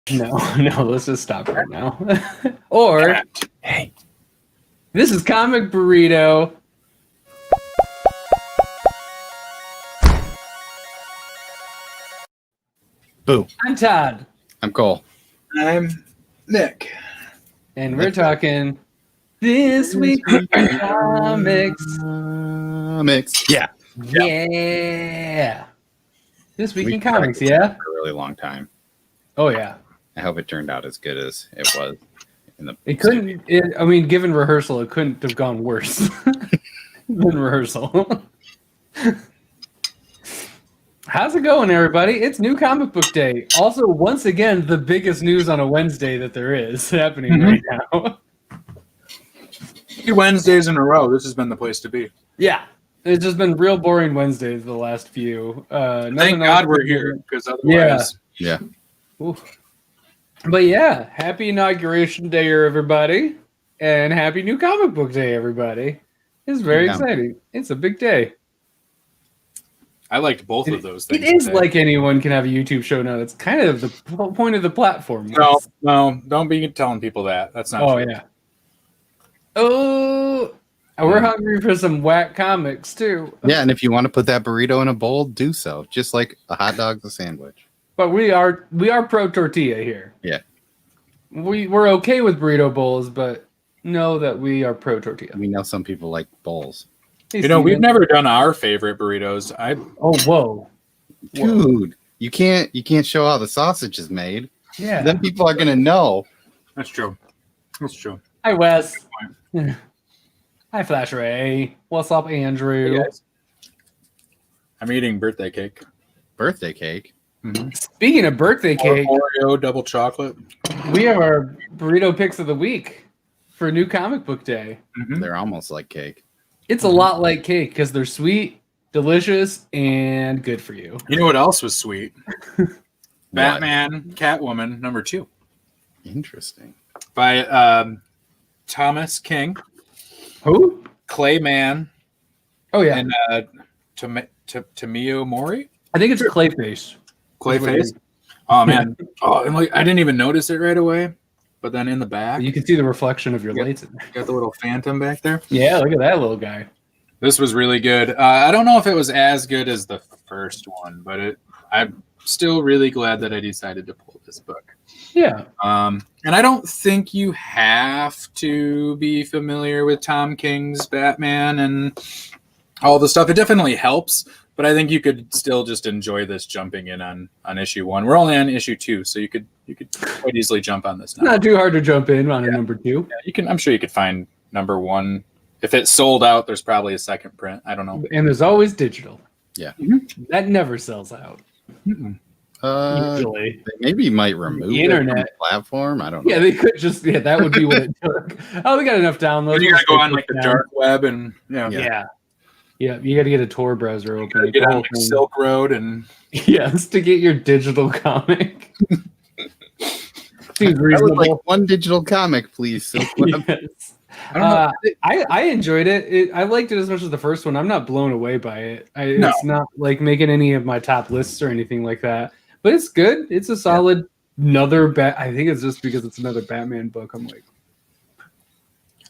No, no, let's just stop right now. Or, hey, this is Comic Burrito. Boo. I'm Todd. I'm Cole. I'm Nick. And we're talking This Week in Comics. Comics. Yeah. Yeah. This Week We in tried Comics, this yeah? for a really long time. Oh, yeah. I hope it turned out as good as it was. It couldn't, I mean, given rehearsal, it couldn't have gone worse than rehearsal. How's it going, everybody? It's New Comic Book Day. Also, once again, the biggest news on a Wednesday that there is happening right now. 2 Wednesdays in a row. This has been the place to be. Yeah. It's just been real boring Wednesdays the last few. Thank God we're here, because otherwise... Yeah. Oof. But yeah, happy Inauguration Day, everybody. And happy New Comic Book Day, everybody. It's very exciting. It's a big day. I liked both of those things. It is like anyone can have a YouTube show now. It's kind of the point of the platform. No, don't be telling people that. That's not true. Yeah. Oh, we're hungry for some whack comics, too. Yeah, and if you want to put that burrito in a bowl, do so. Just like a hot dog's a sandwich. But we are pro tortilla here. Yeah. We're okay with burrito bowls, but know that we are pro tortilla. We know some people like bowls. Hey, You know, we've never done our favorite burritos. Oh, whoa. Dude, you can't show how the sausage is made. Yeah. Then people are gonna know. That's true. That's true. Hi, Wes. Hi, Flash Ray. What's up, Andrew? Hey, guys. I'm eating birthday cake. Birthday cake. Speaking of birthday cake, Oreo double chocolate. we have our burrito picks of the week for New Comic Book Day. They're almost like cake. It's a lot like cake because they're sweet, delicious, and good for you. You know what else was sweet? Batman, Catwoman, #2. Interesting. By Thomas King, Who? Clayman, Oh, yeah. and Tamio Mori. I think it's Clayface. Clayface. Oh man! Oh, and like I didn't even notice it right away, but then in the back, You can see the reflection of your lights in there. got the little phantom back there. Yeah, look at that little guy. This was really good. I don't know if it was as good as the first one, but I'm still really glad that I decided to pull this book. Yeah. And I don't think you have to be familiar with Tom King's Batman and all the stuff. It definitely helps, but I think you could still just enjoy this jumping in on issue 1. We're only on issue 2, so you could quite easily jump on this now. Not too hard to jump in on a #2. Yeah, you can. I'm sure you could find #1. If it's sold out, there's probably a second print. I don't know. And there's always digital. Yeah. That never sells out. Usually. They maybe might remove The it from internet. the platform. I don't know. Yeah, they could just, that would be what it took. Oh, we got enough downloads. You gotta go on like the dark web and Yeah, you got to get a Tor browser open. get on like Silk Road and Yes, to get your digital comic. Seems I would reasonable. like one digital comic, please. Yes. I don't know. I enjoyed it. I liked it as much as the first one. I'm not blown away by it. It's not like making any of my top lists or anything like that. But it's good. It's a solid another I think it's just because it's another Batman book. I'm like,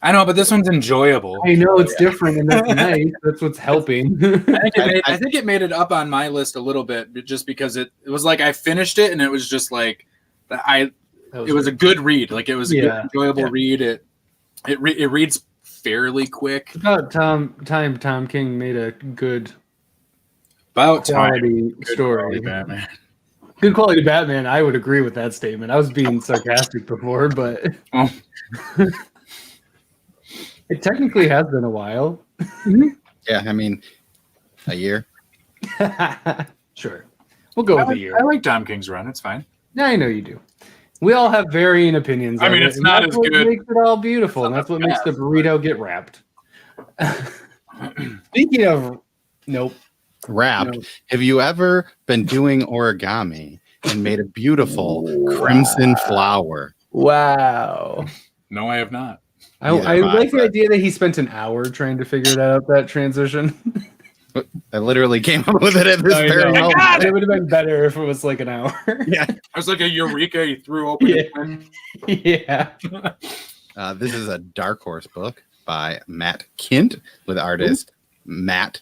I know, but this one's enjoyable. I know it's different and that's nice. That's what's helping. I think it made it up on my list a little bit, just because it was like I finished it and it was just like it was a good read. Like it was a good, enjoyable read. It reads fairly quick. It's about Tom King made a good quality story. Batman. Good quality Batman. I would agree with that statement. I was being sarcastic before, but it technically has been a while. Yeah, I mean, a year. Sure. We'll go with a year. I like Tom King's run. It's fine. Yeah, I know you do. We all have varying opinions. I mean, it's not as good. That's what makes it all beautiful, and that's what makes the burrito get wrapped. Speaking of, Wrapped. No. Have you ever been doing origami and made a beautiful crimson flower? Wow. No, I have not. I like the idea that he spent an hour trying to figure that out, that transition. I literally came up with it at this very moment. God, it would have been better if it was like an hour. Yeah. I was like a eureka. You threw open. Yeah. This is a Dark Horse book by Matt Kint with artist Matt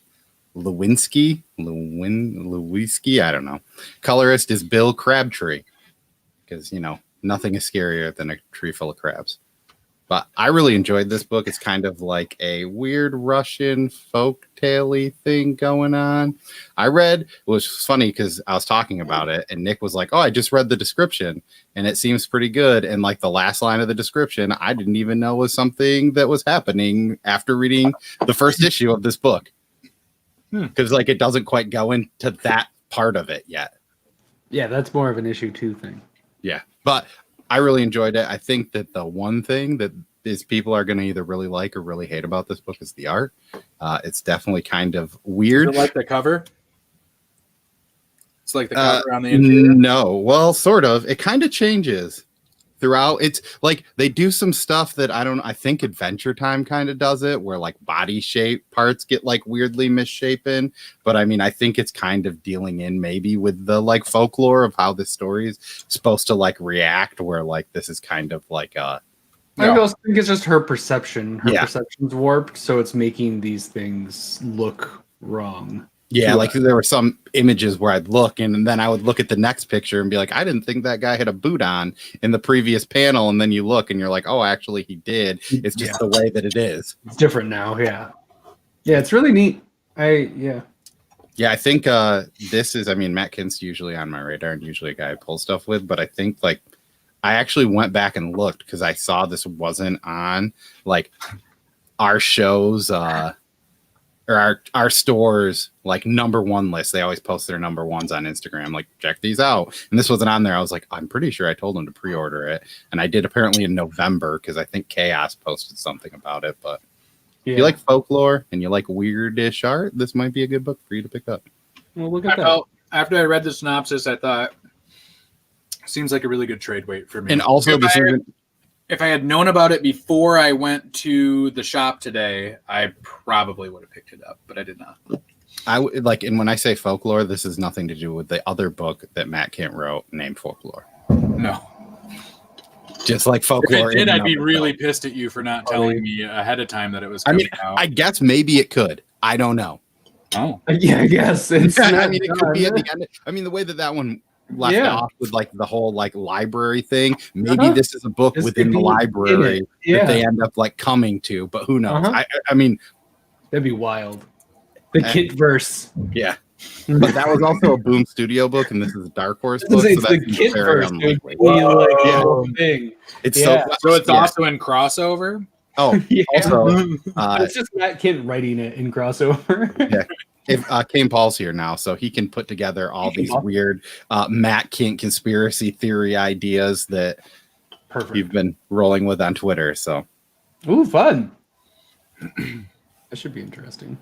Lewinsky. I don't know. Colorist is Bill Crabtree. Because, nothing is scarier than a tree full of crabs. But I really enjoyed this book. It's kind of like a weird Russian folk tale-y thing going on. It was funny because I was talking about it and Nick was like, oh, I just read the description and it seems pretty good. And like the last line of the description, I didn't even know was something that was happening after reading the first issue of this book. Because like it doesn't quite go into that part of it yet. Yeah, that's more of an issue 2 thing. Yeah, but I really enjoyed it. I think that the one thing that is people are going to either really like or really hate about this book is the art. It's definitely kind of weird. Is it like the cover? It's like the cover on the interior? No, well, sort of. It kind of changes throughout. It's like they do some stuff that I think Adventure Time kind of does it, where like body shape parts get like weirdly misshapen. But I mean, I think it's kind of dealing in maybe with the like folklore of how this story is supposed to like react, where like this is kind of like I also think it's just her perception. Her perception's warped, so it's making these things look wrong. Yeah, like there were some images where I'd look and then I would look at the next picture and be like, I didn't think that guy had a boot on in the previous panel. And then you look and you're like, oh, actually he did. It's just the way that it is. It's different now. Yeah. Yeah, it's really neat. Yeah, I think this is, Matt Kint's usually on my radar and usually a guy I pull stuff with, but I think like I actually went back and looked because I saw this wasn't on like our shows, or our stores like #1 list. They always post their #1s on Instagram. Like, check these out. And this wasn't on there. I was like, I'm pretty sure I told them to pre-order it. And I did apparently in November because I think Chaos posted something about it. But if you like folklore and you like weirdish art, this might be a good book for you to pick up. Well, look at that. After I read the synopsis, I thought, seems like a really good trade weight for me. And also, if I had known about it before I went to the shop today, I probably would have picked it up, but I did not. And when I say folklore, this is nothing to do with the other book that Matt Kint wrote named Folklore. No. Just like folklore. If it did, I'd be really pissed at you for not telling me ahead of time that it was coming out. I guess maybe it could. I don't know. Oh. Yeah, I guess. It's it could be at the end. The way that one left off with like the whole like library thing. Maybe this is a book within the library that they end up like coming to, but who knows? That'd be wild. The Kit verse. Yeah. But that was also a Boom Studio book, and this is a Dark Horse book. It's the Kit verse. Thing. It's so it's also in crossover. Oh, also, it's just Matt Kint writing it in crossover. Yeah. If Kane Paul's here now, so he can put together all these weird Matt Kint conspiracy theory ideas that you've been rolling with on Twitter. So, ooh, fun! That should be interesting.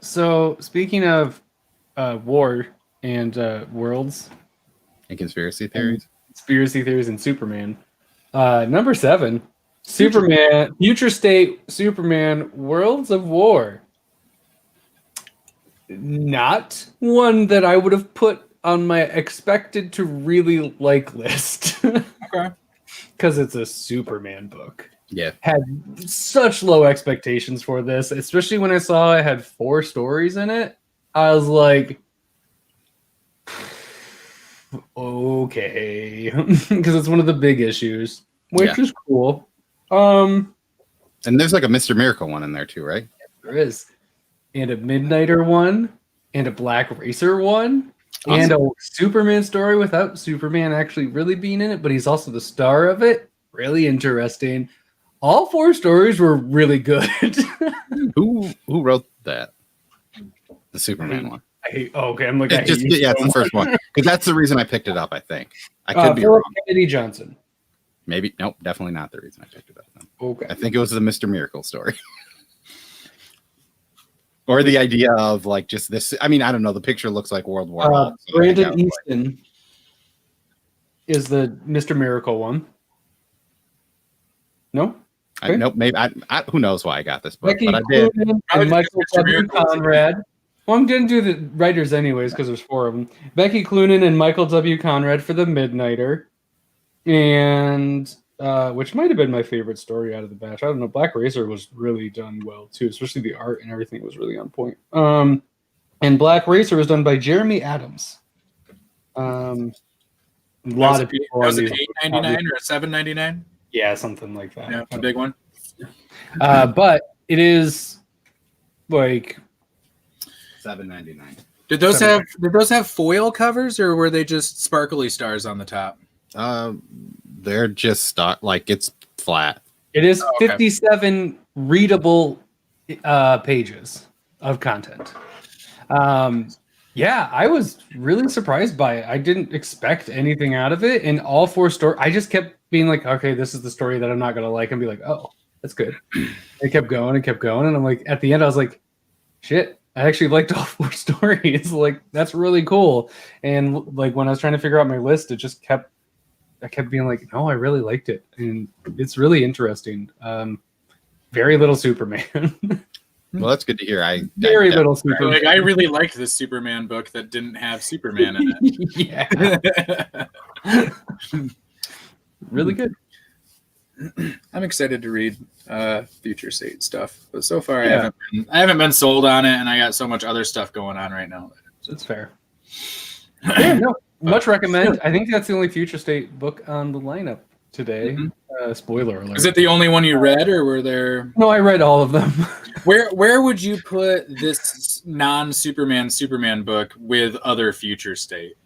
So speaking of war and worlds and conspiracy theories, and Superman, number 7, Superman, Future State Superman, Worlds of War. Not one that I would have put on my expected to really like list. Okay. Because it's a Superman book. Yeah. Had such low expectations for this, especially when I saw it had 4 stories in it. I was like, okay. Because it's one of the big issues, which is cool. And there's like a Mr. Miracle one in there too, right? There is. And a Midnighter one, and a Black Racer one, and a Superman story without Superman actually really being in it, but he's also the star of it. Really interesting. All 4 stories were really good. Who wrote that? The Superman one. I'm like, it's the first one. Because that's the reason I picked it up, I think. I could be wrong. Kennedy Johnson. Maybe. Nope, definitely not the reason I picked it up. Then. Okay. I think it was the Mr. Miracle story. Or the idea of like just this. I don't know. The picture looks like World War. Brandon Easton is the Mr. Miracle one. No? Nope, maybe who knows why I got this book, Becky but I did. Cloonan and Michael W. Conrad. Well, I'm going to do the writers anyways because there's 4 of them. Becky Cloonan and Michael W. Conrad for The Midnighter. And which might have been my favorite story out of the batch. I don't know. Black Racer was really done well too, especially the art and everything was really on point. And Black Racer was done by Jeremy Adams. A lot of people. Was it $8.99 or $7.99? Yeah, something like that. Yeah, a big one. But it is like $7.99. Did those have foil covers or were they just sparkly stars on the top? They're just like it's flat. It is 57 readable pages of content. Yeah, I was really surprised by it. I didn't expect anything out of it. And all 4 stories, I just kept being like, okay, this is the story that I'm not going to like. And be like, oh, that's good. It kept going and kept going. And I'm like, at the end, I was like, shit, I actually liked all 4 stories. Like, that's really cool. And like, when I was trying to figure out my list, I kept being like, no, I really liked it. And it's really interesting. Very little Superman. Well, that's good to hear. Very little Superman. Like, I really liked this Superman book that didn't have Superman in it. Yeah. Really good. I'm excited to read Future State stuff, but so far I haven't been sold on it, and I got so much other stuff going on right now. That's fair. Yeah, no, much recommend. I think that's the only Future State book on the lineup today. Mm-hmm. Spoiler alert. Is it the only one you read, or were there? No, I read all of them. Where would you put this non-Superman book with other Future State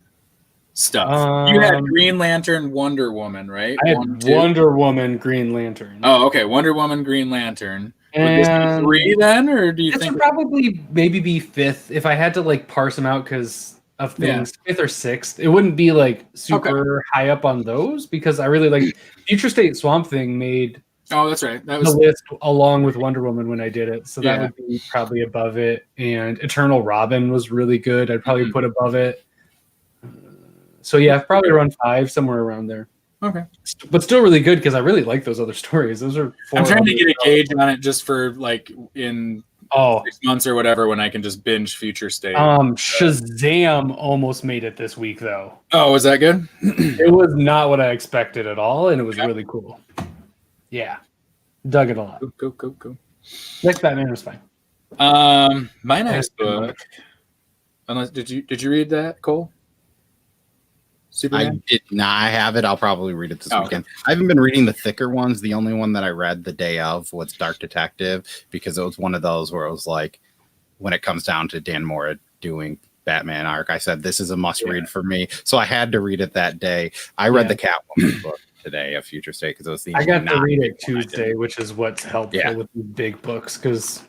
stuff? You had Green Lantern, Wonder Woman, right? I had Wonder Woman, Green Lantern. Oh, okay. Wonder Woman, Green Lantern. Would this And be 3 then, or do you this think would probably maybe be 5th if I had to like parse them out because of things. 5th or 6th. It wouldn't be like super high up on those because I really like Future State Swamp Thing made. Oh, that's right. That was the list along with Wonder Woman when I did it, so that would be probably above it. And Eternal Robin was really good. I'd probably put above it. So yeah, probably around 5, somewhere around there. Okay, but still really good because I really like those other stories. Those are. I'm trying to get a gauge on it just for like in 6 months or whatever when I can just binge Future State. Shazam almost made it this week though. Oh, was that good? It was not what I expected at all, and it was really cool. Yeah, dug it a lot. Cool. Next Batman was fine. My next book. Unless did you read that, Cole? Superman? I did not. I have it. I'll probably read it this weekend. I haven't been reading the thicker ones. The only one that I read the day of was Dark Detective because it was one of those where it was like, when it comes down to Dan Mora doing Batman arc, I said this is a must read for me. So I had to read it that day. I read the Catwoman book today of Future State because it was the. I got to read it Tuesday, which is what's helpful with these big books because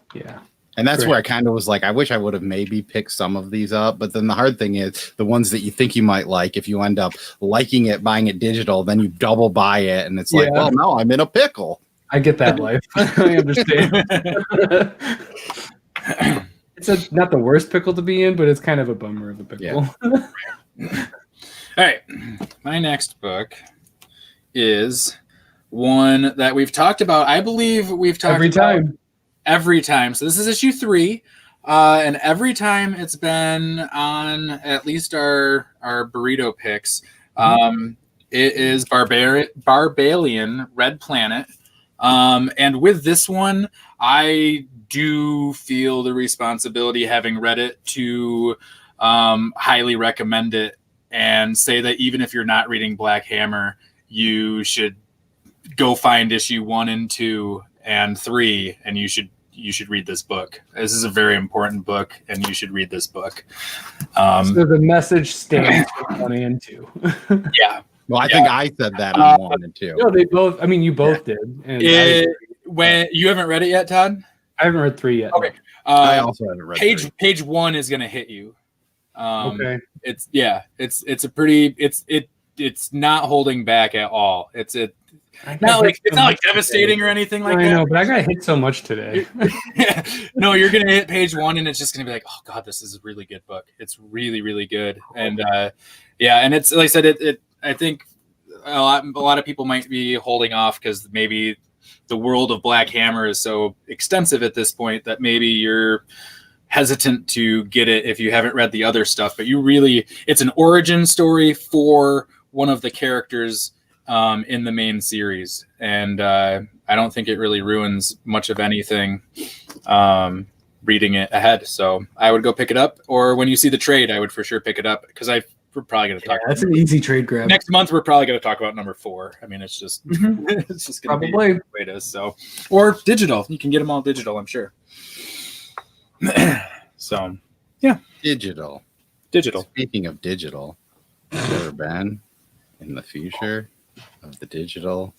And that's where I kind of was like, I wish I would have maybe picked some of these up. But then the hard thing is the ones that you think you might like, if you end up liking it, buying it digital, then you double buy it. And it's like, well, now I'm in a pickle. I get that life. I understand. It's not the worst pickle to be in, but it's kind of a bummer of a pickle. Yeah. All right. My next book is one that we've talked about. I believe we've talked every time. So this is issue 3. And every time it's been on at least our burrito picks. It is Barbalian Red Planet. And with this one, I do feel the responsibility, having read it, to highly recommend it and say that even if you're not reading Black Hammer, you should go find issue 1 and 2 and 3, and you should read this book. This is a very important book, and you should read this book. So the message stands for 1 and 2. Yeah. Well, I think I said that on 1 and 2. No, they both. I mean, you both did. And when you haven't read it yet, Todd? I haven't read 3 yet. Okay. I also haven't read page 1 is going to hit you. Okay. It's a pretty. It's not holding back at all. It's not like devastating or anything like that. I know, but I got hit so much today. No, you're gonna hit page 1 and it's just gonna be like, oh god, this is a really good book. It's really, really good. And and it's like I said, I think a lot of people might be holding off because maybe the world of Black Hammer is so extensive at this point that maybe you're hesitant to get it if you haven't read the other stuff. But it's an origin story for one of the characters in the main series, and I don't think it really ruins much of anything reading it ahead. So I would go pick it up, or when you see the trade, I would for sure pick it up, because we're probably going to talk. That's an easy trade grab. Next month, we're probably going to talk about number 4. I mean, it's just it's just going to be the way it is. So, or digital, you can get them all digital, I'm sure. So, yeah, Digital. Speaking of digital, have you ever been in the future of the digital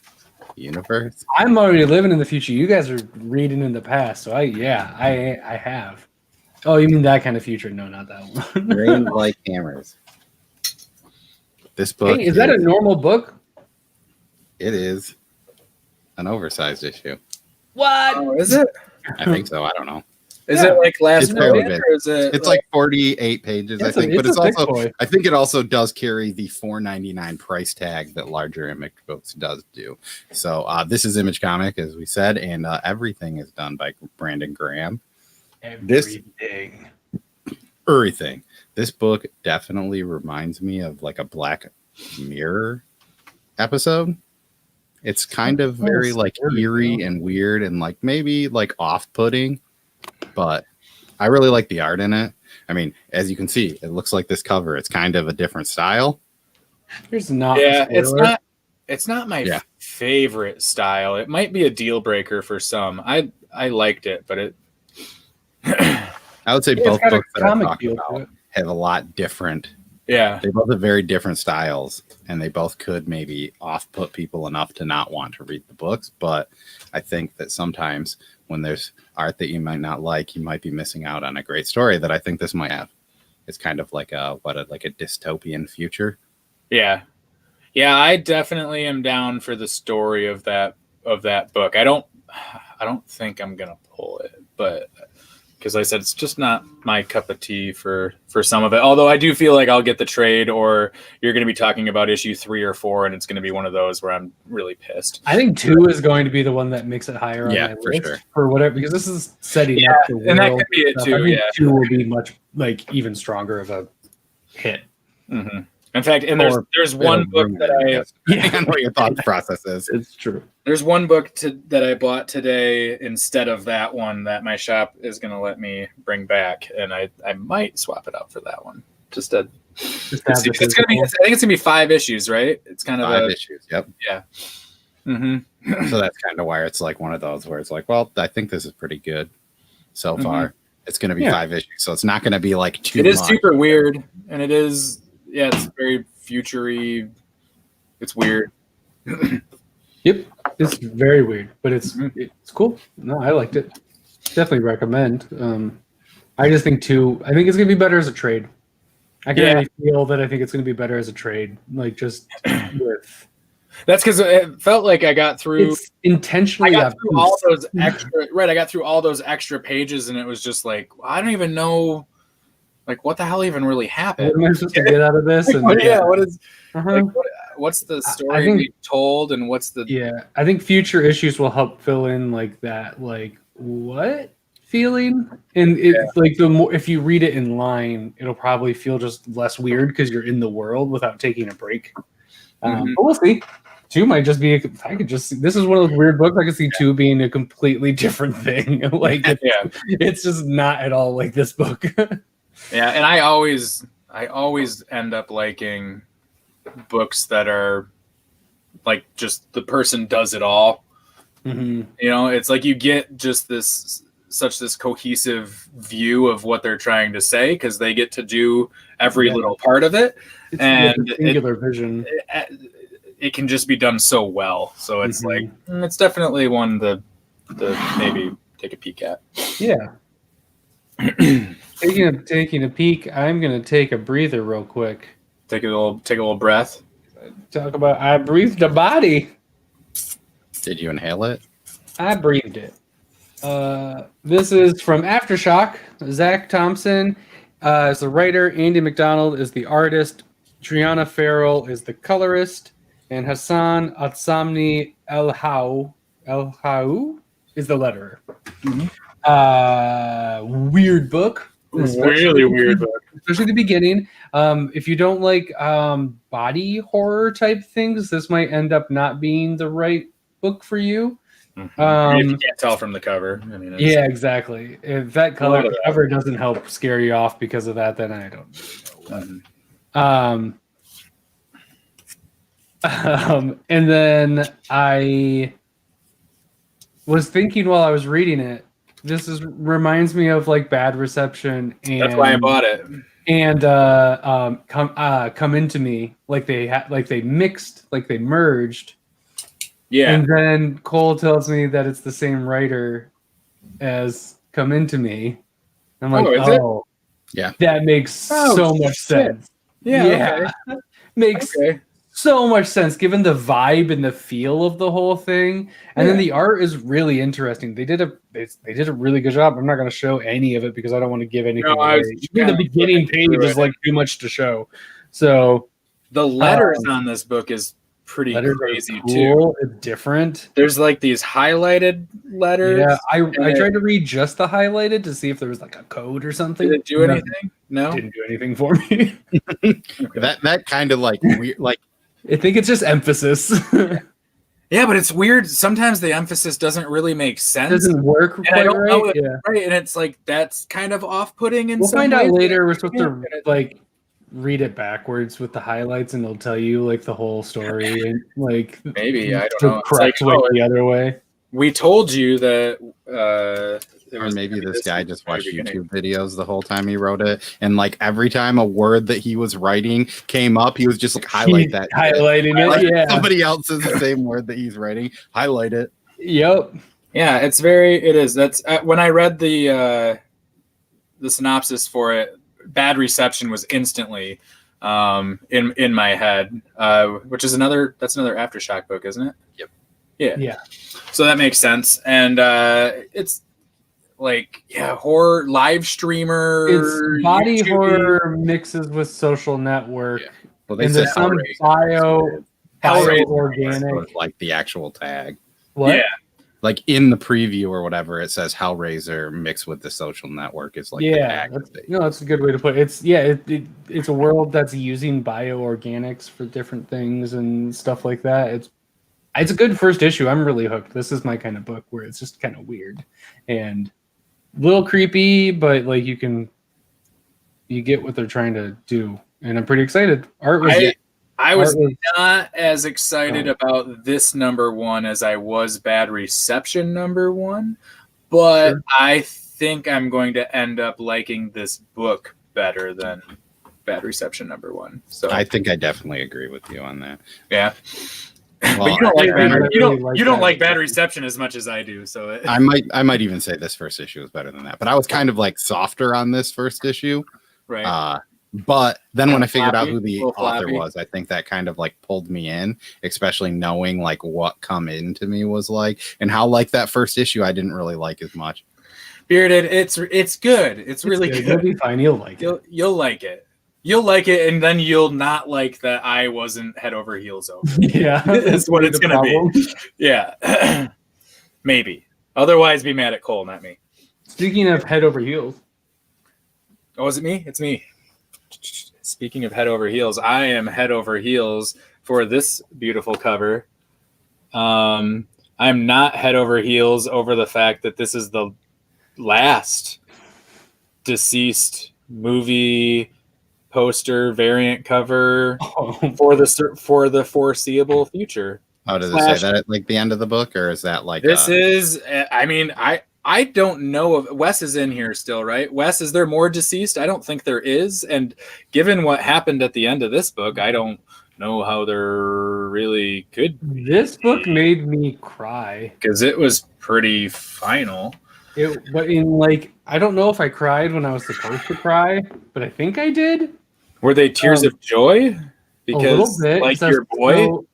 universe? I'm already living in the future. You guys are reading in the past, so I have. Oh, you mean that kind of future? No, not that one. Green like hammers. This book. Hey, is that a normal book? It is an oversized issue. What? Oh, is it? I think so. I don't know. Is it like last fairly minute, big. or is it? It's like 48 pages, I think, but it's thick also. boy. I think it also does carry the $4.99 price tag that larger Image books does do. So this is Image Comic, as we said, and everything is done by Brandon Graham. Everything. This book definitely reminds me of like a Black Mirror episode. It's kind of very like eerie and weird and like maybe like off-putting, but I really like the art in it. I mean, as you can see, it looks like this cover. It's kind of a different style. There's not. Yeah, it's not my favorite style. It might be a deal breaker for some. I liked it, but it. I would say both books that I talked about have a lot different. Yeah, they both have very different styles, and they both could maybe off-put people enough to not want to read the books. But I think that sometimes when there's art that you might not like, you might be missing out on a great story that I think this might have. It's kind of like a dystopian future. Yeah. I definitely am down for the story of that book. I don't think I'm gonna pull it, but because I said it's just not my cup of tea for some of it. Although I do feel like I'll get the trade, or you're going to be talking about issue 3 or 4, and it's going to be one of those where I'm really pissed. I think 2 is going to be the one that makes it higher on my list sure. For whatever, because this is setting up the world. And that could be it too. I think 2 will be much even stronger of a hit. Mm-hmm. In fact, and there's one book that I what your thought process is. It's true. There's one book that I bought today instead of that one that my shop is going to let me bring back, and I might swap it out for that one. It's gonna be. I think it's gonna be 5 issues, right? It's kind of 5 issues. Yep. Yeah. Mm-hmm. So that's kind of why it's like one of those where it's like, well, I think this is pretty good so far. It's going to be 5 issues, so it's not going to be like too. It is much. super weird, and it is. Yeah, it's very future-y. It's weird. Yep, it's very weird, but it's cool. No, I liked it. Definitely recommend. I just think 2. I think it's gonna be better as a trade. I can really feel that. I think it's gonna be better as a trade. Like just with. That's because it felt like I got through. It's intentionally. I got through all those extra. Right, I got through all those extra pages, and it was just like I don't even know. Like, what the hell even really happened? What am I supposed to get out of this? And, what is? Like, what's the story being told, and what's the? Yeah, I think future issues will help fill in like that. Like what feeling? And it's like the more if you read it in line, it'll probably feel just less weird because you're in the world without taking a break. But we'll see. 2 might just be. I could just. This is one of those weird books. I could see 2 being a completely different thing. Like it's just not at all like this book. Yeah, and I always end up liking books that are like just the person does it all. You know, it's like you get just this cohesive view of what they're trying to say because they get to do every little part of it, it's and a singular vision. It can just be done so well. So it's like it's definitely one to maybe take a peek at. Yeah. Taking a peek, I'm gonna take a breather real quick. Take a little breath. Talk about I breathed a body. Did you inhale it? I breathed it. This is from Aftershock. Zach Thompson is the writer. Andy McDonald is the artist. Triana Farrell is the colorist, and Hassan Atsamni El How El Hau is the letterer. Mhm. Weird book. Really weird book. Especially the beginning. If you don't like body horror type things, this might end up not being the right book for you. If you can't tell from the cover. I mean, Yeah, exactly. If that cover doesn't help scare you off because of that, then I don't really know what. And then I was thinking while I was reading it, reminds me of like Bad Reception, and that's why I bought it. And come into me, like they mixed, like they merged. Yeah. And then Cole tells me that it's the same writer as Come Into Me. I'm like, oh, yeah, that makes so much sense. Yeah. Okay. Makes so much sense given the vibe and the feel of the whole thing. And then the art is really interesting. They did a really good job. I'm not going to show any of it because I don't want to give anything away. Even the beginning page is like too much to show. So the letters on this book is pretty crazy too. It's different. There's like these highlighted letters. Yeah, I tried to read just the highlighted to see if there was like a code or something. Did it do anything? No, it didn't do anything for me. that kind of like weird, like I think it's just emphasis. Yeah, but it's weird. Sometimes the emphasis doesn't really make sense. It doesn't work quite right. Right, and it's like that's kind of off-putting. We'll find out later. We're supposed to like read it backwards with the highlights, and they'll tell you like the whole story, and like maybe I don't know. Correct the other way. We told you that. Or maybe this guy just watched YouTube videos the whole time he wrote it, and like every time a word that he was writing came up, he was just like highlighting it. Yeah, somebody else says the same word that he's writing, highlight it. Yep. Yeah, it is. That's when I read the synopsis for it. Bad Reception was instantly in my head, which is another Aftershock book, isn't it? Yep. Yeah. So that makes sense, and it's like horror live streamer. It's body YouTube horror mixes with social network. Yeah. Well, they said some bio organic, like the actual tag. What? Yeah. Like in the preview or whatever, it says Hellraiser mixed with the social network is like the tag. That's a good way to put it. It's a world that's using bioorganics for different things and stuff like that. It's a good first issue. I'm really hooked. This is my kind of book where it's just kind of weird and a little creepy, but like you get what they're trying to do, and I'm pretty excited. I was not as excited about this number one as I was Bad Reception number one, but I think I'm going to end up liking this book better than Bad Reception number one. So I think I definitely agree with you on that. Yeah. Well, but you don't like Bad Reception as much as I do. So I might even say this first issue is better than that. But I was kind of like softer on this first issue. Right. But then when I figured out who the author was, I think that kind of like pulled me in, especially knowing like what Come Into Me was like and how like that first issue I didn't really like as much. Bearded, it's good. It's really good. You'll be fine. You'll like it. You'll like it. You'll like it, and then you'll not like that I wasn't head over heels over. Yeah, that's what it's gonna be. Yeah, maybe. Otherwise, be mad at Cole, not me. Speaking of head over heels. Oh, is it me? It's me. Speaking of head over heels, I am head over heels for this beautiful cover. I'm not head over heels over the fact that this is the last deceased movie poster variant cover for the foreseeable future. Oh, does it say that at like the end of the book, or is that like this is? I mean, I don't know if Wes is in here still, right? Wes, is there more deceased? I don't think there is. And given what happened at the end of this book, I don't know how there really could be. This book made me cry because it was pretty final. But in like, I don't know if I cried when I was supposed to cry, but I think I did. Were they tears of joy? Because a little bit, like your boy. So,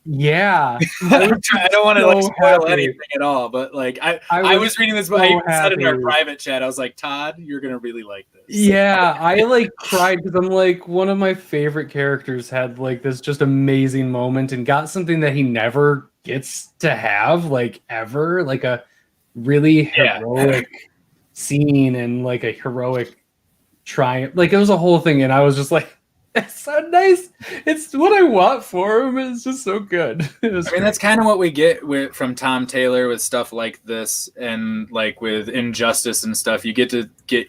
yeah, I don't want to like spoil anything at all, but like I was reading this book. I said in our private chat, I was like, Todd, you're gonna really like this. Yeah, I like cried because I'm like, one of my favorite characters had like this just amazing moment and got something that he never gets to have like ever, like a really heroic scene and like a heroic triumph. Like it was a whole thing, and I was just like, "It's so nice. It's what I want for him. It's just so good." That's kind of what we get from Tom Taylor with stuff like this, and like with Injustice and stuff. You get to get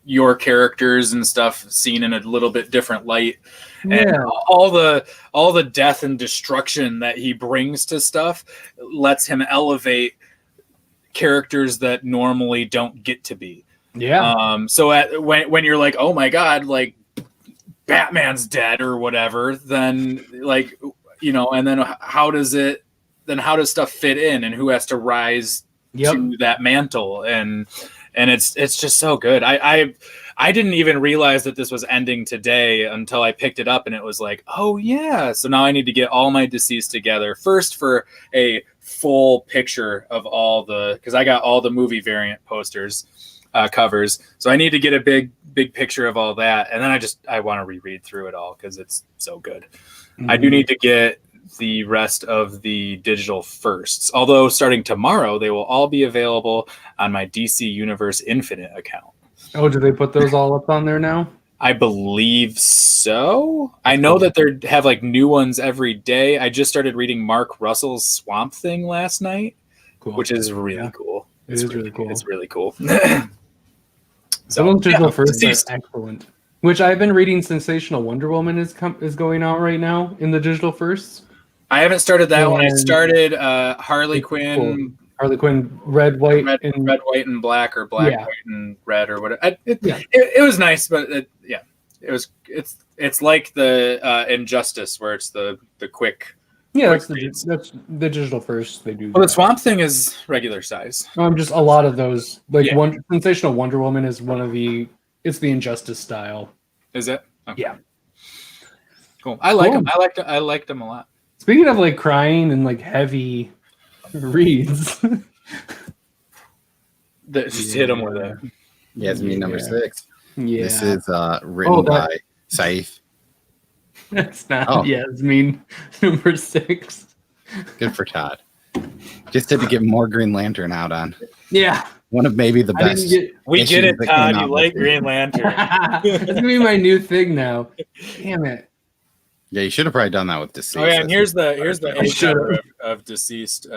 your characters and stuff seen in a little bit different light, and all the death and destruction that he brings to stuff lets him elevate characters that normally don't get to be. So when you're like, oh my god, like Batman's dead or whatever, then like, you know, and then how does stuff fit in, and who has to rise to that mantle, and it's just so good. I didn't even realize that this was ending today until I picked it up, and it was like, oh yeah. So now I need to get all my deceased together first for a full picture of because I got all the movie variant posters, covers. So I need to get a big picture of all that, and then I want to reread through it all because it's so good. I do need to get the rest of the digital firsts, although starting tomorrow they will all be available on my DC Universe Infinite account. Oh, do they put those all up on there now? I believe so. I know that they have like new ones every day. I just started reading Mark Russell's Swamp Thing last night, which is really cool. It's really cool. It's really cool. Some of the first are excellent. Which I've been reading. Sensational Wonder Woman is going out right now in the digital firsts. I haven't started that one. I started Harley Quinn. Cool. Harley Quinn, red, white, and black, or black, white, and red, or whatever. It was nice, but it's like the Injustice, where it's the quick. Yeah, that's the digital first they do. Well, the Swamp Thing is regular size. Just a lot of those. Like Sensational Wonder Woman is one of the. It's the Injustice style. Is it? Okay. Yeah. Cool. I like them. I liked them a lot. Speaking of like crying and like heavy reads, just hit them with it. Yasmin number 6. Yeah. This is written by Saif. That's not Yasmin number 6. Good for Todd. Just had to get more Green Lantern out on. Yeah. One of maybe the best. We get it, Todd. You like Green Lantern. That's gonna be my new thing now. Damn it. Yeah, you should have probably done that with Deceased. Oh yeah, and here's the issue of Deceased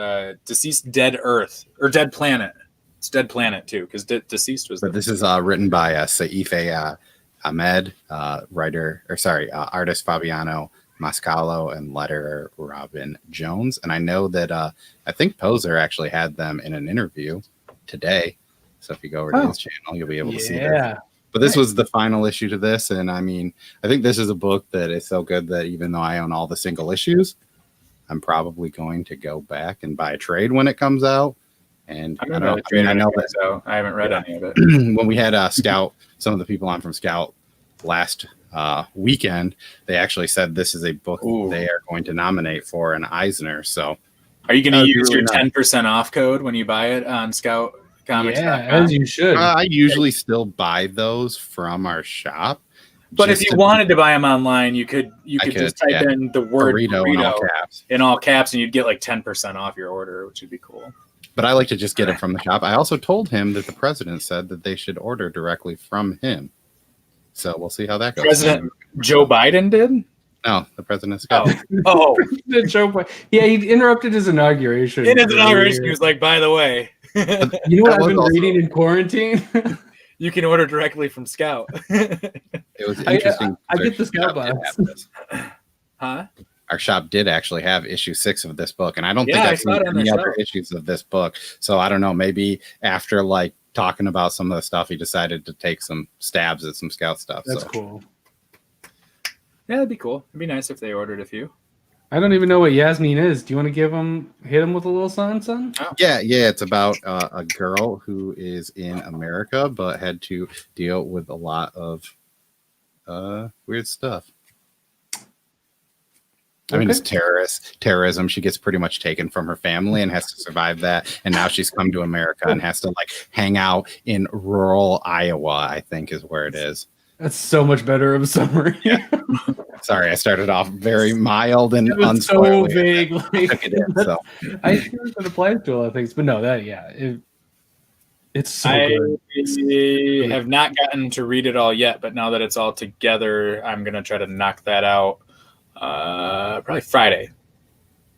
Dead Earth, or Dead Planet. It's Dead Planet too, because Deceased was. But this is written by Saif Ahmed, artist Fabiano Mascalo, and letterer Robin Jones. And I know that I think Poser actually had them in an interview today. So if you go over to his channel, you'll be able to see that. But this was the final issue to this, and I mean, I think this is a book that is so good that even though I own all the single issues, I'm probably going to go back and buy a trade when it comes out. And I know that, so I haven't read any of it. When we had Scout, some of the people on from Scout last weekend, they actually said this is a book they are going to nominate for an Eisner. So, are you going to use your 10% off code when you buy it on Scout? Comics. Yeah, as you should. I usually still buy those from our shop. But if you wanted to buy them online, you could just type in the word burrito in all caps, and you'd get like 10% off your order, which would be cool. But I like to just get it from the shop. I also told him that the president said that they should order directly from him. So we'll see how that goes. President Joe Biden did? No, the president Scott. Joe Biden. Yeah, he interrupted his inauguration. In his inauguration, he was like, by the way. You know what I've been reading in quarantine? You can order directly from Scout. It was interesting. I get the Scout box. Huh? Our shop did actually have issue 6 of this book, and I don't think I've seen any other issues of this book. So I don't know. Maybe after like talking about some of the stuff, he decided to take some stabs at some Scout stuff. That's cool. Yeah, that'd be cool. It'd be nice if they ordered a few. I don't even know what Yasmin is. Do you want to hit him with a little son? Oh. Yeah. It's about a girl who is in America, but had to deal with a lot of weird stuff. I mean, it's terrorism. She gets pretty much taken from her family and has to survive that. And now she's come to America and has to like hang out in rural Iowa, I think is where it is. That's so much better of a summary. Sorry, I started off very mild and It was so unspoilerly. vague. Took it in, so. I feel like that applies to a lot of things, but no, it's so good. I have not gotten to read it all yet, but now that it's all together, I'm gonna try to knock that out. Probably Friday.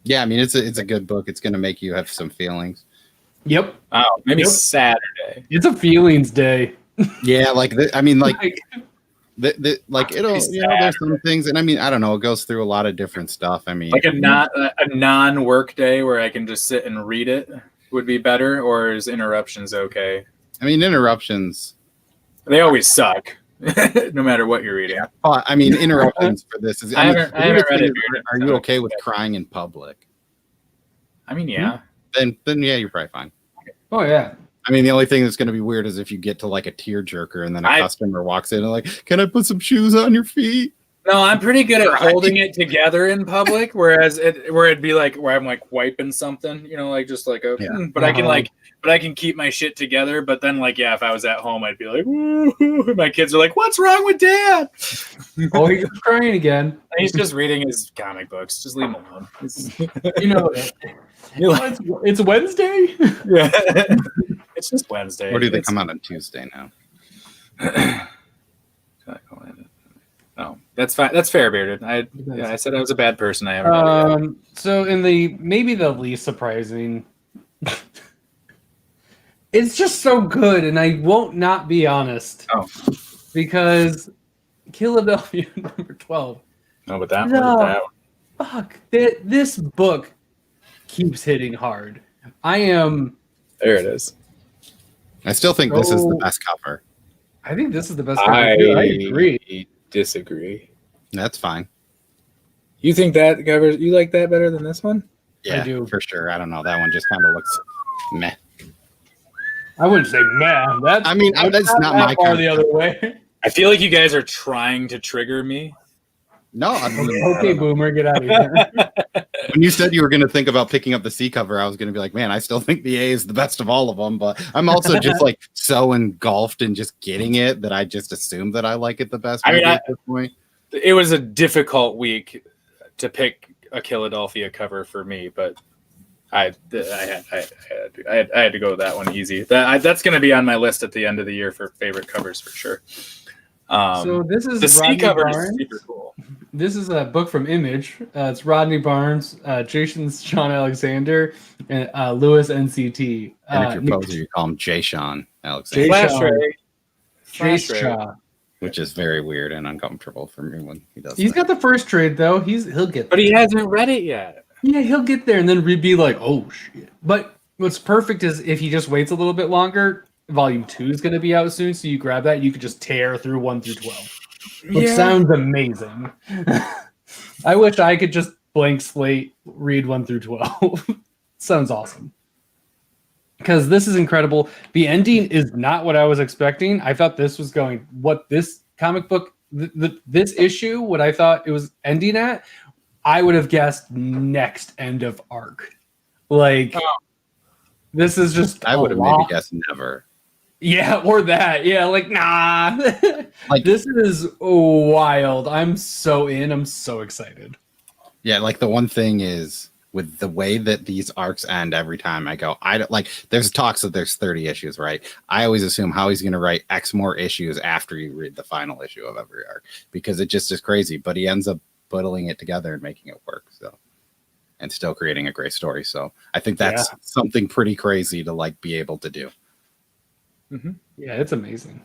Yeah, I mean it's a good book. It's gonna make you have some feelings. Yep. Oh, maybe Yep. Saturday. It's a feelings day. Yeah, like I mean, like like it'll, Pretty you know, there's some things, and I mean, I don't know, it goes through a lot of different stuff. I mean, Like a non-work day where I can just sit and read it would be better, or is interruptions okay? I mean, interruptions. They always suck, no matter what you're reading. I mean, interruptions for this is. I haven't read it. Are you okay with crying in public? I mean, yeah. Then yeah, you're probably fine. Oh yeah. I mean, the only thing that's going to be weird is if you get to like a tearjerker and then a customer walks in and like, "Can I put some shoes on your feet?" No, I'm pretty good at holding it together in public, whereas it'd be like where I'm like wiping something, you know, like just like a. Yeah. But I can keep my shit together. But then, like, yeah, if I was at home, I'd be like, woo-hoo. My kids are like, "What's wrong with Dad?" Oh, he's crying again. He's just reading his comic books. Just leave him alone. You know, it's Wednesday. Yeah, it's just Wednesday. Or do they come out on Tuesday now? No, that's fine. That's fair, Bearded. I said I was a bad person. I haven't read it yet. So in maybe the least surprising, it's just so good, and I won't not be honest. Oh, because Philadelphia number 12. no, but that. No, fuck. This book keeps hitting hard. There it is. I still think this is the best cover. I think this is the best cover too. I agree. Disagree. That's fine. You think that cover? You like that better than this one? Yeah, I do. For sure. I don't know. That one just kind of looks meh. I wouldn't say man. That's not my far kind the of other way. I feel like you guys are trying to trigger me. No, I mean, Okay, Boomer, get out of here. when you said you were going to think about picking up the C cover, I was going to be like, man, I still think the A is the best of all of them. But I'm also just like so engulfed in just getting it that I just assume that I like it the best. I mean, at this point. It was a difficult week to pick a Philadelphia cover for me, but I had to go with that one easy. That's going to be on my list at the end of the year for favorite covers for sure. So this is the C Rodney cover Barnes. is super cool. This is a book from Image. It's Rodney Barnes, Jason Sean Alexander, and Lewis NCT. And if you're poser, you call him Jay Sean Alexander. Flash Ray. Shaw. Which is very weird and uncomfortable for me when he does. He's got the first trade though. He'll get there. But he hasn't read it yet. Yeah, he'll get there and then be like, oh shit. But what's perfect is if he just waits a little bit longer, volume 2 is going to be out soon. So you grab that, you could just tear through 1 through 12. Which sounds amazing. I wish I could just blank slate read 1 through 12. Sounds awesome. Because this is incredible. The ending is not what I was expecting. I thought this was going, what this comic book, this issue, what I thought it was ending at, I would have guessed next end of arc. Like, this is just. I would have maybe guessed never. Yeah, or that. Yeah, like, nah. Like, this is wild. I'm so in. I'm so excited. Yeah, like the one thing is with the way that these arcs end every time I go, I don't like, there's talks that there's 30 issues, right? I always assume how he's going to write X more issues after you read the final issue of every arc because it just is crazy, but he ends up bundling it together and making it work. So, and still creating a great story. So I think that's something pretty crazy to like be able to do. Mm-hmm. Yeah, it's amazing.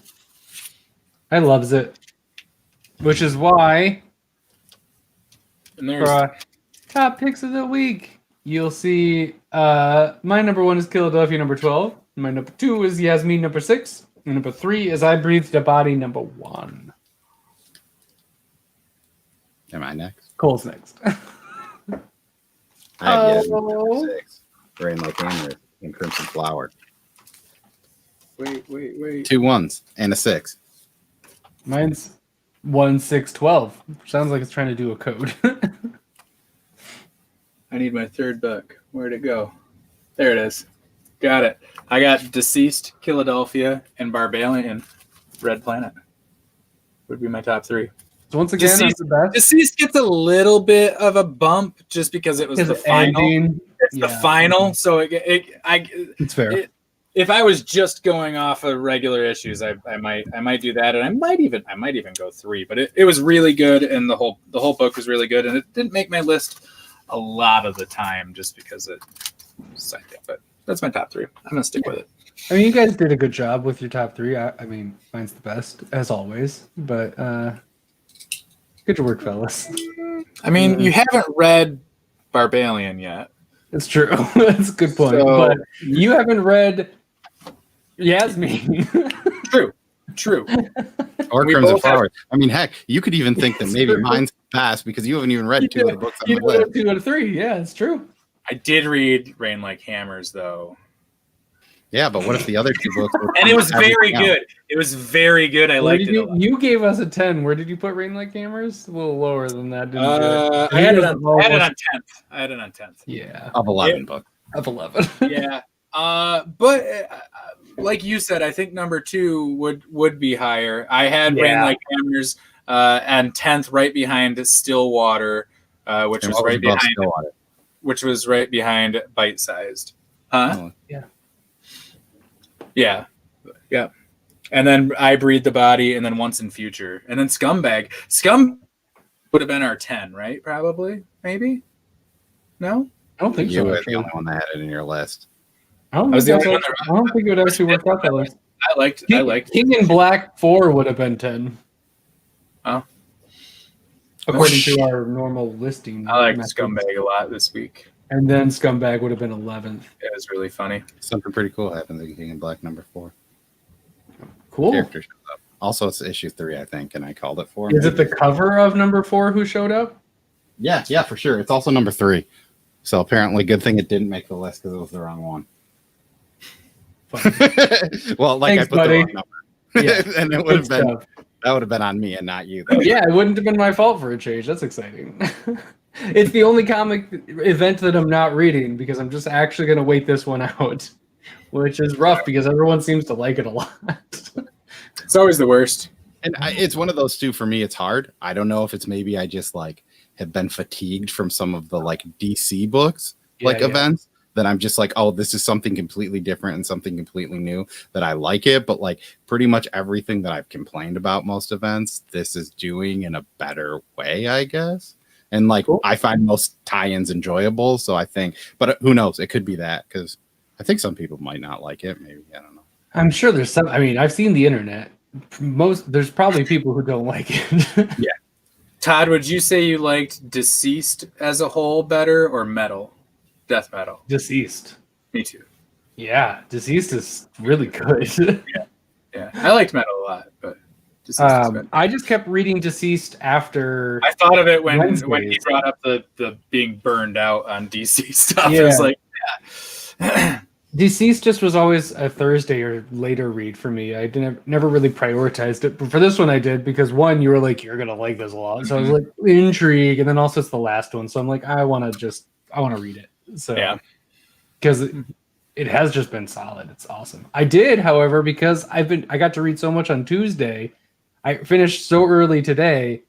I loves it, which is why for top picks of the week, you'll see my number 1 is Philadelphia number 12. My number 2 is Yasmin number 6. And number 3 is I Breathed a Body number 1. Am I next? Cole's next. I have Yasmin number 6. Rain Like Hammer and Crimson Flower. Wait. 2 1s and a 6. Mine's 1612. Sounds like it's trying to do a code. I need my third book. Where'd it go? There it is. Got it. I got Deceased, Philadelphia, and Barbarian, Red Planet. would be my top 3. So once again, that's the best. Deceased gets a little bit of a bump just because it was the final. It's the final, so it's fair. If I was just going off of regular issues, I might do that, and I might even go 3. But it was really good, and the whole book was really good, and it didn't make my list a lot of the time just because it was psychic. But that's my top 3. I'm gonna stick with it. I mean, you guys did a good job with your top 3. I mean, mine's the best as always, but good work, fellas. I mean, you haven't read Barbalian yet. It's true. That's a good point. So, but you haven't read Yasmin. True. Or Crimson Flowers. I mean, heck, you could even think that maybe mine's passed because you haven't even read 2 of the books on the list. 2 out of 3. Yeah, it's true. I did read Rain Like Hammers, though. Yeah, but what if the other 2 books were and it was very good. It was very good. I liked it a lot. You gave us a 10. Where did you put Rain Like Hammers? A little lower than that, didn't you? I had it on 10th. Yeah. Of 11 books. Of 11. Yeah. But like you said, I think number 2 would be higher. I had Rain Like Hammers and 10th right behind Stillwater, which was right behind Bite Sized. Huh? Oh. Yeah. And then I Breathe the Body, and then Once in Future, and then Scumbag. Would have been our 10, right? Probably, maybe. No, I don't think you were the only one that had it in your list. I don't think it would actually work out that list. I liked King in Black 4 would have been 10. Oh, according to our normal listing. I liked Scumbag a lot this week. And then Scumbag would have been 11th. It was really funny. Something pretty cool happened in King in Black number 4. Cool. Character shows up. Also, it's issue 3, I think, and I called it 4. Is it the cover of number 4 who showed up? Yeah, for sure. It's also number 3. So apparently, good thing it didn't make the list because it was the wrong one. Well, Thanks, I put buddy. the wrong number. Yeah. And it would have been that would have been on me and not you. Yeah, it wouldn't have been my fault for a change. That's exciting. It's the only comic event that I'm not reading because I'm just actually going to wait this one out, which is rough because everyone seems to like it a lot. It's always the worst. And it's one of those two for me. It's hard. I don't know if it's maybe I just have been fatigued from some of the DC books events that I'm just oh, this is something completely different and something completely new that I like it. But pretty much everything that I've complained about most events, this is doing in a better way, I guess. And cool. I find most tie-ins enjoyable. So I think, but who knows? It could be that because I think some people might not like it. Maybe, I don't know. I'm sure there's some. I mean, I've seen the internet. There's probably people who don't like it. Yeah. Todd, would you say you liked Deceased as a whole better or Metal? Death Metal? Deceased. Me too. Yeah, Deceased is really good. Yeah. I liked Metal a lot, but Deceased is good. I just kept reading Deceased after. I thought of it when he brought up the being burned out on DC stuff. Yeah. It was Deceased just was always a Thursday or later read for me. I never really prioritized it, but for this one I did because one, you were like, you're gonna like this a lot, so I was intrigue, and then also it's the last one, so I'm like, I want to read it. So yeah, because it has just been solid. It's awesome. I did, however, because I got to read so much on Tuesday. I finished so early today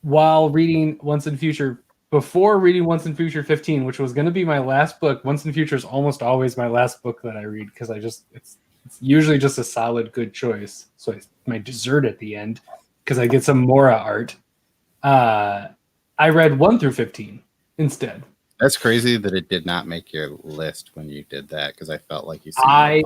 while reading Once in Future. Before reading Once in Future 15, which was going to be my last book. Once in Future is almost always my last book that I read because it's usually just a solid, good choice. So my dessert at the end because I get some Mora art. I read 1 through 15 instead. That's crazy that it did not make your list when you did that because I felt like you. I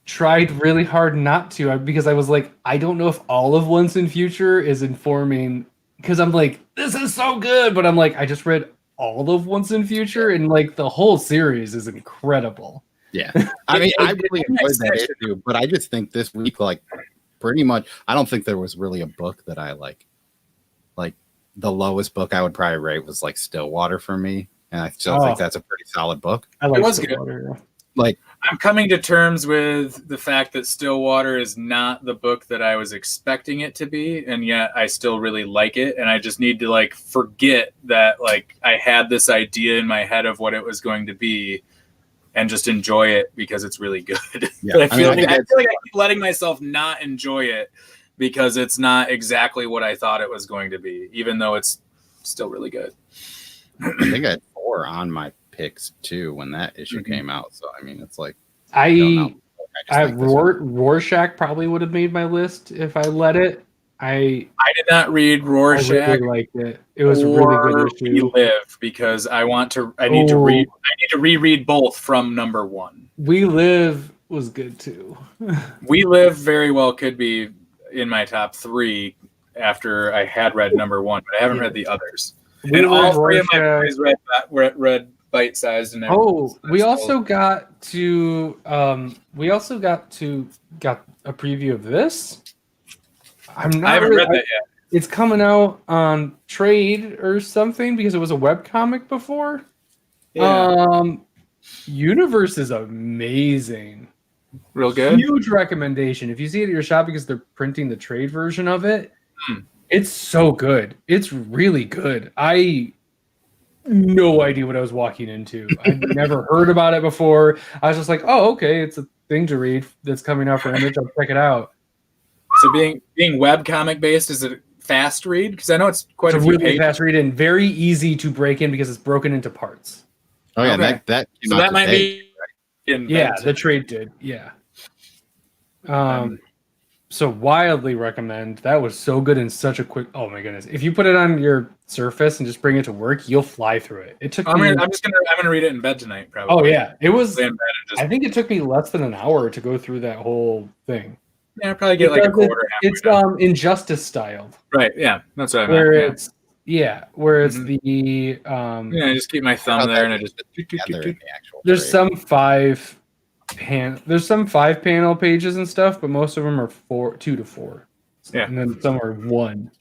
tried really hard not to because I was like, I don't know if all of Once in Future is informing. Because I'm like, this is so good, but I'm like, I just read all of Once in Future, and the whole series is incredible. Yeah, I mean, I really enjoyed that issue, but I just think this week, pretty much, I don't think there was really a book that I like. The lowest book I would probably rate was Stillwater for me, and I still think that's a pretty solid book. I like Stillwater. I'm coming to terms with the fact that Stillwater is not the book that I was expecting it to be, and yet I still really like it, and I just need to forget that I had this idea in my head of what it was going to be and just enjoy it because it's really good. Yeah. But I feel like I keep letting myself not enjoy it because it's not exactly what I thought it was going to be, even though it's still really good. I think I had 4 on my picks too when that issue came out. So I mean, it's like I think this one- Rorschach probably would have made my list if I let it. I did not read Rorschach. I really liked it. It was a really good issue. We Live, because I need to reread both from number 1. We Live was good too. We Live very well could be in my top 3 after I had read number 1, but I haven't read the others. And all 3 of my boys read Bite Sized. And we also got to got a preview of this. I haven't read that yet. It's coming out on trade or something because it was a webcomic before. Yeah. Universe is amazing. Real good. Huge recommendation. If you see it at your shop because they're printing the trade version of it, it's so good. It's really good. I no idea what I was walking into. I'd never heard about it before. I was just like, oh, okay, it's a thing to read that's coming out for Image. I'll check it out. So being webcomic based, is it fast read? Because I know it's quite a really fast read and very easy to break in because it's broken into parts. Oh yeah, okay. that might be. Yeah, the trade did. Yeah. So wildly recommend. That was so good and such a quick. Oh my goodness! If you put it on your Surface and just bring it to work, you'll fly through it. It took. I'm gonna read it in bed tonight. Probably. Oh yeah, it was. I think it took me less than an hour to go through that whole thing. Yeah, I probably get like a quarter. It's Injustice styled. Right. Yeah, that's what I meant. Where it's the I just keep my thumb there and I just there's some 5 panel pages and stuff, but most of them are 2 to 4. Yeah, and then some are 1.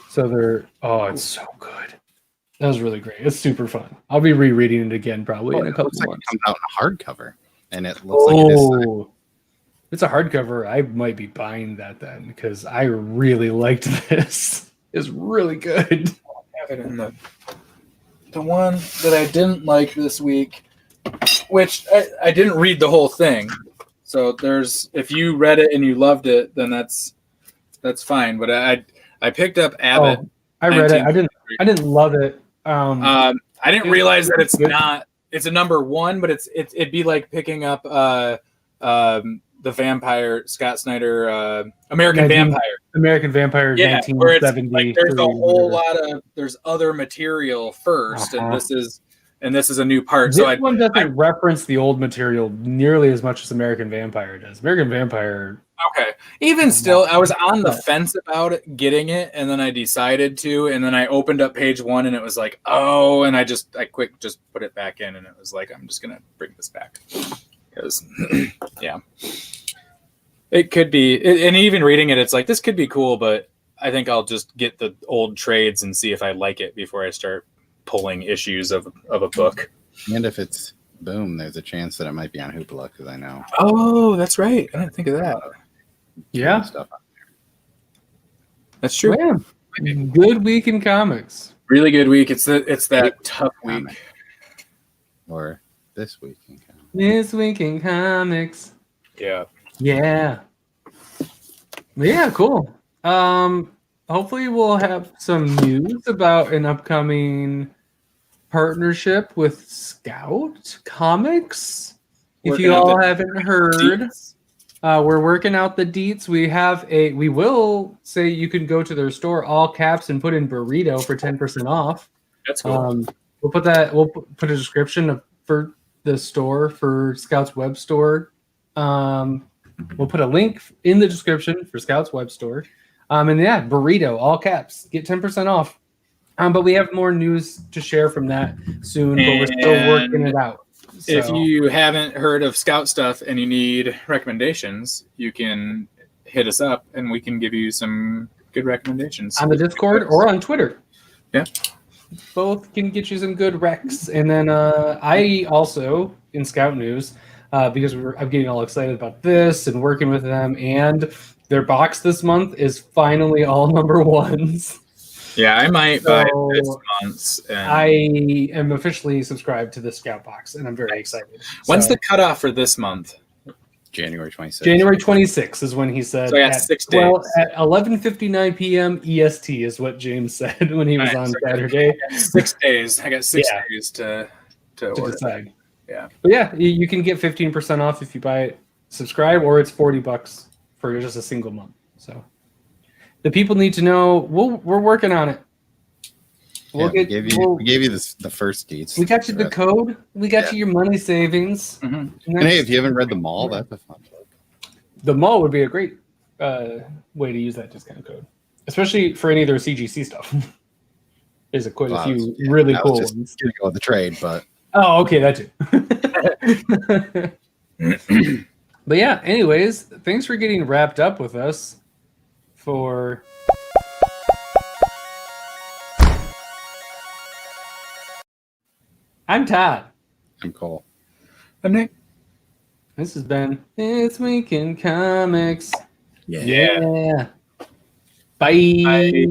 So it's so good. That was really great. It's super fun. I'll be rereading it again probably in a couple months. It comes out in a hardcover, and it looks like it is. It's a hardcover. I might be buying that then because I really liked this. It's really good. I have it in the one that I didn't like this week, which I didn't read the whole thing. So if you read it and you loved it, then that's fine. But I picked up Abbott. Oh, I read it. I didn't love it. I didn't realize that it's not. It's a number 1, but it'd be like picking up the vampire, Scott Snyder, American Vampire. American Vampire, yeah, 1970. Like there's a whole lot of there's other material first, and this is a new part. This one doesn't reference the old material nearly as much as American Vampire does. American Vampire. Okay. Even still, I was on the fence about it, getting it, and then I decided to, and then I opened up page 1, and it was like, oh, and I quick just put it back in, and it was like, I'm just gonna bring this back. Because, yeah, it could be, and even reading it, it's like, this could be cool, but I think I'll just get the old trades and see if I like it before I start pulling issues of a book. And if it's Boom, there's a chance that it might be on Hoopla, because I know. Oh, that's right. I didn't think of that. Yeah. Stuff on there. That's true. Yeah. Good week in comics. Really good week. It's that tough week. Or this week in comics. This week in comics. Yeah. Yeah. Yeah, cool. Hopefully we'll have some news about an upcoming partnership with Scout Comics. If you all haven't heard, we're working out the deets. We will say you can go to their store, all caps, and put in burrito for 10% off. That's cool. We'll put a description for the store for Scout's web store. We'll put a link in the description for Scout's web store. And yeah, burrito, all caps, get 10% off. But we have more news to share from that soon, but we're still working it out. So, if you haven't heard of Scout stuff and you need recommendations, you can hit us up and we can give you some good recommendations. On the Discord or on Twitter. Yeah. Both can get you some good recs. And then I also, in Scout news, because I'm getting all excited about this and working with them, and their box this month is finally all number 1s. Yeah, I might buy it this month. I am officially subscribed to the Scout box, and I'm very excited. When's the cutoff for this month? January 26th. January 26th is when he said. So I got 6 days. Well, at 11:59 p.m. EST is what James said when he was Right, on so Saturday. I got 6 days. I got 6 Yeah. days to To order. decide. Yeah. But yeah, you can get 15% off if you buy it, subscribe, or it's $40 for just a single month. So the people need to know. We're working on it. We gave you the first deeds. We got you the code. We got you your money savings. Mhm. And And hey, if you haven't read The Mall, that's a fun book. the mall would be a great way to use that discount code, especially for any of their CGC stuff. There's quite a few really cool just ones. gonna go with the trade, but Oh, okay, that too. But yeah, anyways, thanks for getting wrapped up with us for I'm Todd. I'm Cole. I'm Nick. This has been This Week in Comics. Yeah. Bye. Bye.